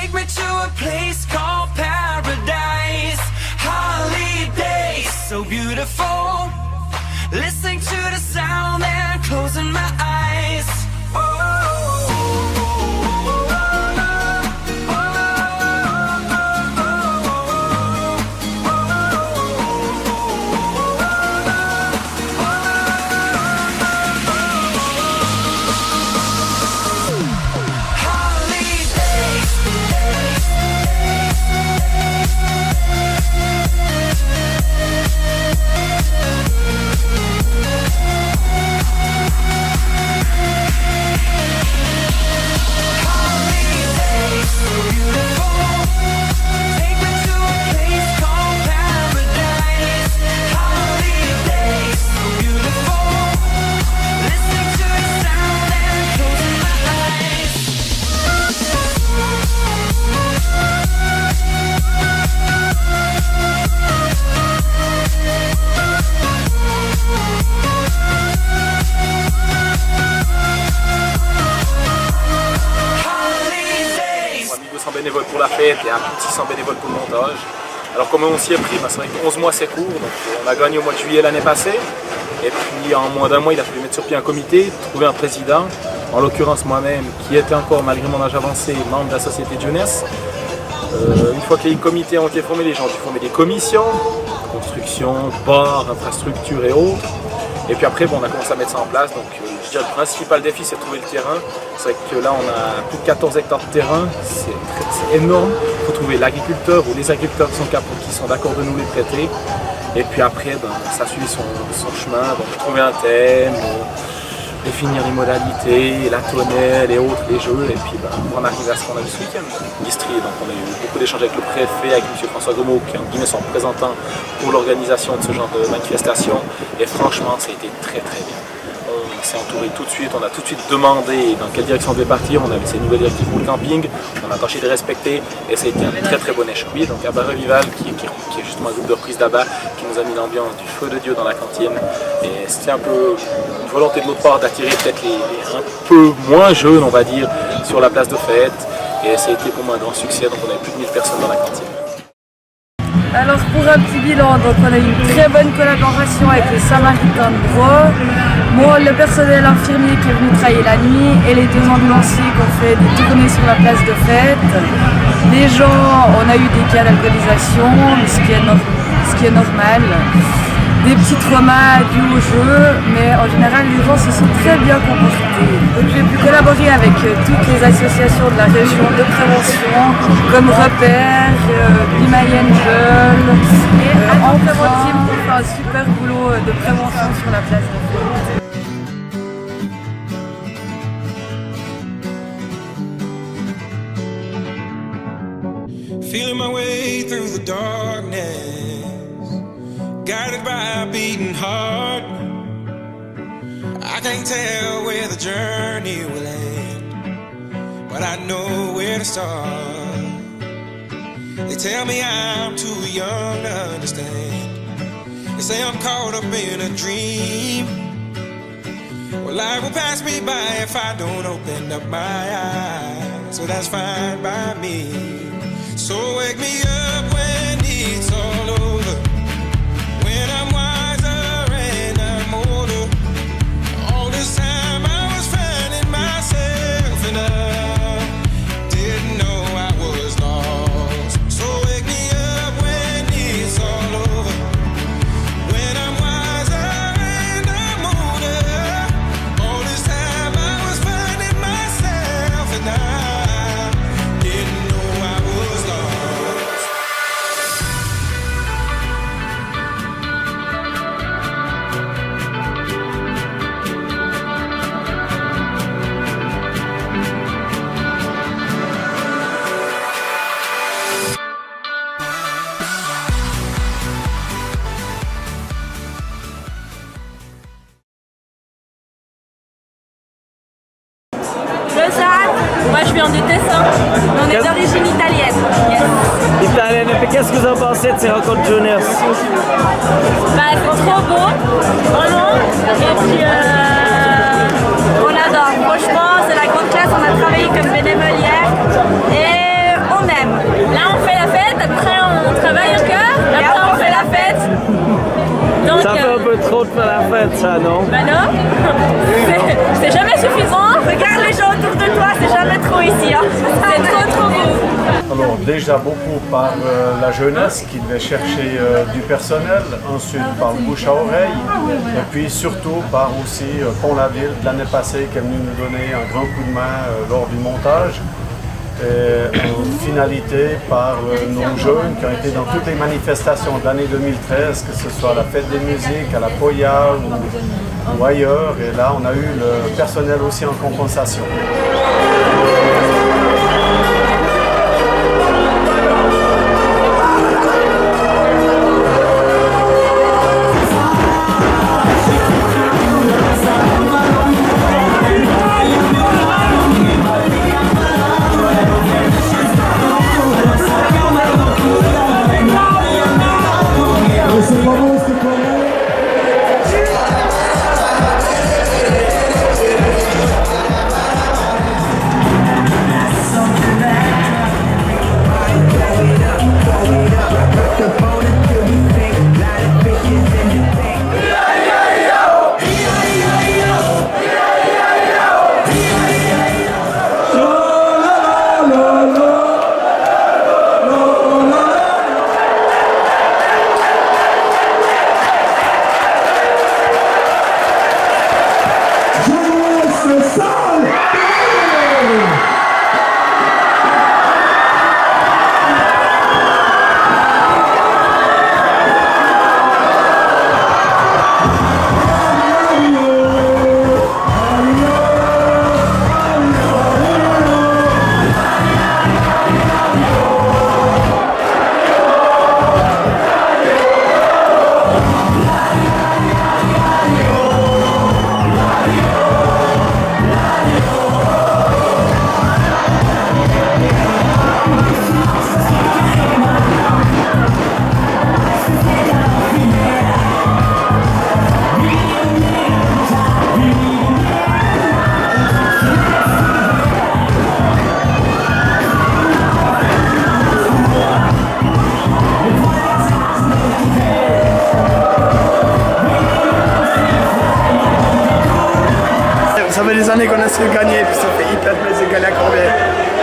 Take me to a place called paradise. Holidays, so beautiful. Listening to the sound and closing my eyes. Bénévoles pour la fête et un petit 600 bénévoles pour le montage. Alors comment on s'y est pris, c'est vrai que 11 mois c'est court, donc on a gagné au mois de juillet l'année passée. Et puis en moins d'un mois il a fallu mettre sur pied un comité, trouver un président, en l'occurrence moi-même qui était encore malgré mon âge avancé membre de la société de jeunesse. Une fois que les comités ont été formés, les gens ont dû former des commissions, construction, bars, infrastructures et autres. Et puis après on a commencé à mettre ça en place, donc je dirais que le principal défi c'est de trouver le terrain. C'est vrai que là on a plus de 14 hectares de terrain, c'est énorme. Il faut trouver l'agriculteur ou les agriculteurs qui sont d'accord de nous les prêter. Et puis après ça suit son chemin, donc trouver un thème, définir les modalités, la tonnelle et autres, les jeux. Et puis on arrive à ce qu'on a vu ce week-end, l'Istrie. Donc on a eu beaucoup d'échanges avec le préfet, avec M. François Gomeau qui en guillemets sont représentants pour l'organisation de ce genre de manifestation. Et franchement ça a été très très bien. On s'est entouré tout de suite, on a tout de suite demandé dans quelle direction on devait partir, on avait ces nouvelles directives pour le camping, on a tâché de les respecter et ça a été un très très bon échange. Oui, donc Abba Revival qui est justement un groupe de reprise d'Abba qui nous a mis l'ambiance du feu de Dieu dans la cantine et c'était un peu une volonté de notre part d'attirer peut-être les un peu moins jeunes on va dire sur la place de fête et ça a été pour moi un grand succès, donc on avait plus de 1000 personnes dans la cantine. Alors pour un petit bilan, donc on a eu une très bonne collaboration avec les Samaritains de Bro, moi le personnel infirmier qui est venu travailler la nuit et les 2 ambulanciers qui ont fait des tournées sur la place de fête. Les gens, on a eu des cas d'alcoolisation, ce qui est normal. Des petits traumas dus au jeu, mais en général les gens se sont très bien comportés. Donc j'ai pu collaborer avec toutes les associations de la région de prévention, comme Repère, Bimaï Angel, et Enfant Team pour faire un super boulot de prévention sur la place de fête. Feeling my way through the darkness, guided by a beating heart. I can't tell where the journey will end, but I know where to start. They tell me I'm too young to understand. They say I'm caught up in a dream. Well, life will pass me by if I don't open up my eyes, so that's fine by me. So wake me up when it's all over, when I'm wiser and I'm older. All this time I was finding myself and I didn't know I was lost. So wake me up when it's all over, when I'm wiser and I'm older. All this time I was finding myself and I didn't know I was lost. Moi je viens du Tessin, mais on est d'origine italienne. Yes. Italienne, et qu'est-ce que vous en pensez de ces rencontres jeunesse? Bah c'est trop beau, vraiment, et puis on adore, franchement c'est la grande classe, on a travaillé comme bénévole hier, et on déjà beaucoup par la jeunesse qui devait chercher du personnel, ensuite par le bouche à oreille, et puis surtout par aussi Pont-la-Ville de l'année passée qui est venu nous donner un grand coup de main lors du montage. Et en finalité par nos jeunes qui ont été dans toutes les manifestations de l'année 2013, que ce soit à la fête des musiques, à la Poya ou ailleurs. Et là, on a eu le personnel aussi en compensation. Ça fait des années qu'on a su gagner, puis ça fait hyper plaisir de gagner à Corbeil.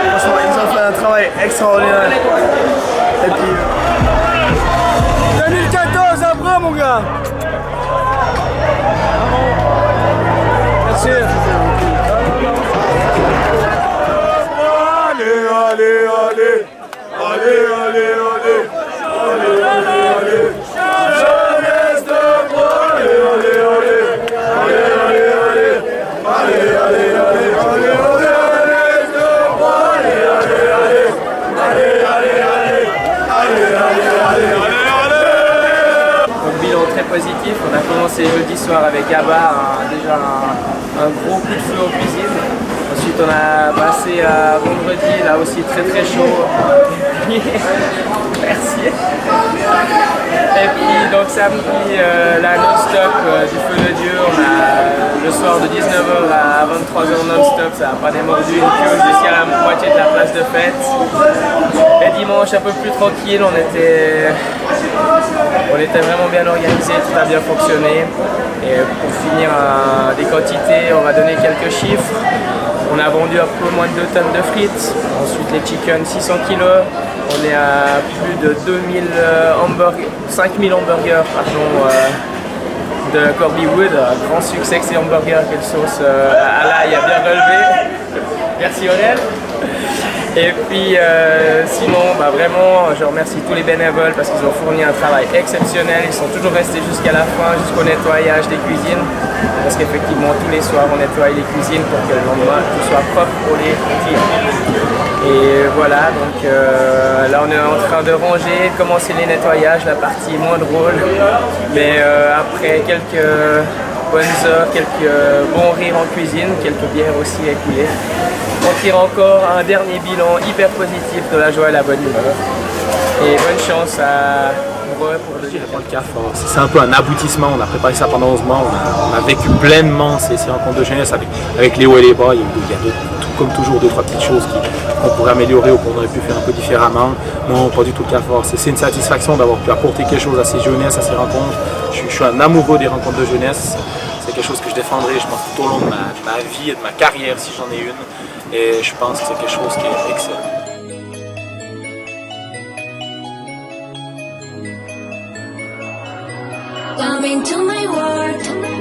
Franchement, ils ont fait un travail extraordinaire. Et puis... 2014 après, mon gars! Merci. Allez, allez, allez! Allez, allez, allez! Allez, allez, allez! Jeunesse de moi! Allez, allez, allez! Allez, allez, allez! Allez, allez, allez, allez, Donc bilan très positif, on a commencé jeudi soir avec Abba, déjà un gros coup de feu en cuisine. Ensuite on a passé à vendredi, là aussi très très chaud. Merci. Et puis donc samedi, la non-stop du feu de Dieu, on a le soir de 19h à 23h non-stop, ça n'a pas démordu une queue jusqu'à la moitié de la place de fête. Et dimanche un peu plus tranquille, on était vraiment bien organisé, tout a bien fonctionné. Et pour finir des quantités, on va donner quelques chiffres. On a vendu un peu moins de 2 tonnes de frites, ensuite les chicken 600 kg, on est à plus de 5000 hamburgers de Corby Wood, un grand succès que ces hamburgers, quelle sauce à l'ail a bien relevé. Merci Aurel. Et puis sinon, vraiment, je remercie tous les bénévoles parce qu'ils ont fourni un travail exceptionnel. Ils sont toujours restés jusqu'à la fin, jusqu'au nettoyage des cuisines. Parce qu'effectivement, tous les soirs, on nettoie les cuisines pour que le lendemain, tout soit propre pour les clients. Et voilà, donc là, on est en train de ranger, de commencer les nettoyages, la partie moins drôle. Mais après quelques bonnes heures, quelques bons rires en cuisine, quelques bières aussi écoulées. On tire encore un dernier bilan hyper positif de la joie et la bonne humeur. Et bonne chance à Breu pour le Carrefour. C'est un peu un aboutissement, on a préparé ça pendant 11 mois, on a vécu pleinement ces rencontres de jeunesse avec les hauts et les bas. Il y a comme toujours 2-3 petites choses qu'on pourrait améliorer ou qu'on aurait pu faire un peu différemment. Non, pas du tout le Carrefour. C'est une satisfaction d'avoir pu apporter quelque chose à ces jeunesses, à ces rencontres. Je suis un amoureux des rencontres de jeunesse. C'est quelque chose que je défendrai, je pense, tout au long de ma vie et de ma carrière si j'en ai une. Et je pense que c'est quelque chose qui est excellent. coming to my world.